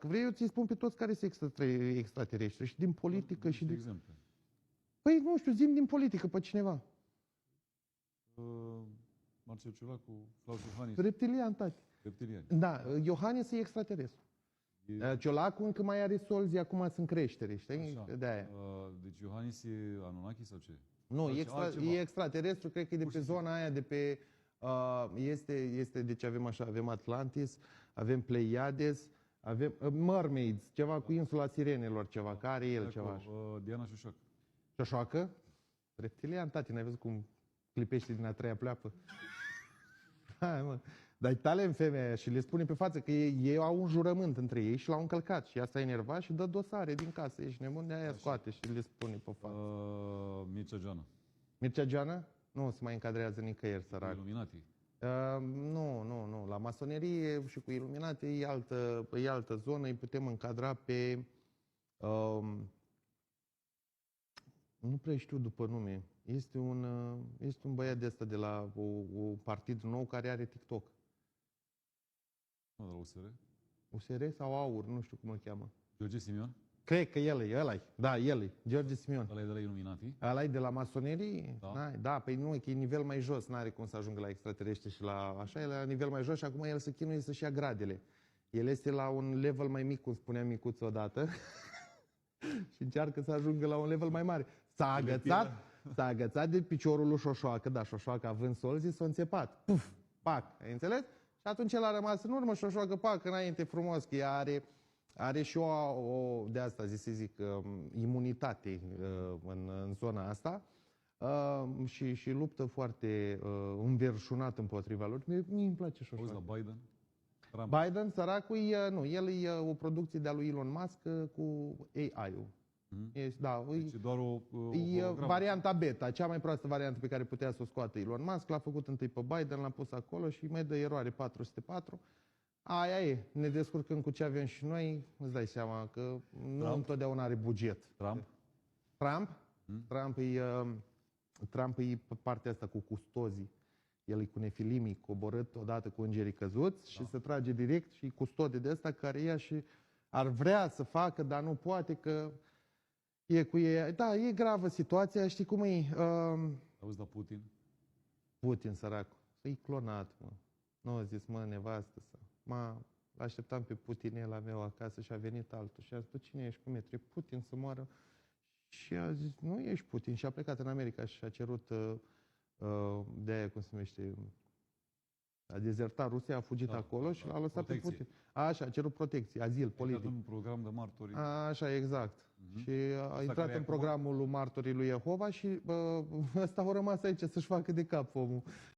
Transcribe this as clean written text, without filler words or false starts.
Că vrei, eu ți spun pe toți care sunt extraterestri și din politică și de din... exemple. Păi, nu știu, zi din politică pe cineva. Marcel Ciolacu, Claus Iohannis. Reptilian, tati. Reptiliani. Da, Iohannis e extraterestru. Ciolacu încă mai are solzi, acum sunt creștere, știi? Așa. De-aia. Deci Iohannis e Anunnaki sau ce? Nu, Altceva. e extraterestru, cred că e de pe zona aia, de pe... deci avem Atlantis, avem Pleiades, avem Mermaids, ceva cu insula Sirenelor, ceva, care are el ceva așa. Diana Șoșoacă. Șoșoacă? Reptilian, tati, n-ai văzut cum clipește din a treia pleapă? Hai, mă. Dar e talent femeia aia și le spune pe față că ei au un jurământ între ei și l-au încălcat. Și ea s-a enervat și dă dosare din casă. Ești nebun, de aia scoate și le spune pe față. Mircea Joana. Mircea Joana? Nu se mai încadrează nicăieri, sărac. Illuminati. Nu. La masonerie și cu Illuminati e altă zonă. Îi putem încadra pe... nu prea știu după nume. Este un băiat de ăsta de la un partid nou care are TikTok. Nu, de la USR. USR sau AUR, nu știu cum îl cheamă. George Simion. Cred că ăla-i. Da, el e. George Simion. Ăla e de la Illuminati. Ăla e de la masonerie? Da. Da, păi nu, că e nivel mai jos, n-are cum să ajungă la extraterestri și la așa, e la nivel mai jos și acum el se chinuie să-și ia gradele. El este la un level mai mic, cum spunea Micuț odată, și încearcă să ajungă la un level mai mare. S-a agățat de piciorul lui Șoșoacă, da, Șoșoacă având solzi, s-a înțepat. Puf, pac, ai înțeles? Și atunci el a rămas în urmă, Șoșoacă, pac, înainte frumos, că ea are și o de asta, să zic, imunitate în zona asta și luptă foarte înverșunat împotriva lor. Mie îmi place Șoșoacă. Auzi la Biden? Trump. Biden, săracul, el e o producție de-a lui Elon Musk cu AI-ul. Deci doar e varianta beta, cea mai proastă variantă pe care putea să o scoată Elon Musk. L-a făcut întâi pe Biden, l-a pus acolo și mai dă eroare 404. Aia e, ne descurcăm cu ce avem și noi, îți dai seama că nu întotdeauna are buget. Trump e pe partea asta cu custozii. El e cu nefilimii, coborât odată cu îngerii căzuți și se trage direct și custode de ăsta care ia și ar vrea să facă, dar nu poate că e cu ei. Da, e gravă situația, știi cum e? Auzi la Putin? Putin, săracul. E clonat, mă. Nu a zis, mă, nevastă să. L-așteptam pe Putin, el la meu acasă și a venit altul. Și a zis, cine ești, cum e? Trebuie Putin să moară. Și a zis, nu ești Putin. Și a plecat în America și a cerut de aia, cum se numește, a dezertat Rusia, a fugit acolo și l-a lăsat pe Putin. Așa, a cerut protecție, azil politic. A un program de martori. Așa, exact. Și a intrat în programul lui martorii lui Jehova și ăsta a rămas aici să-și facă de cap omul.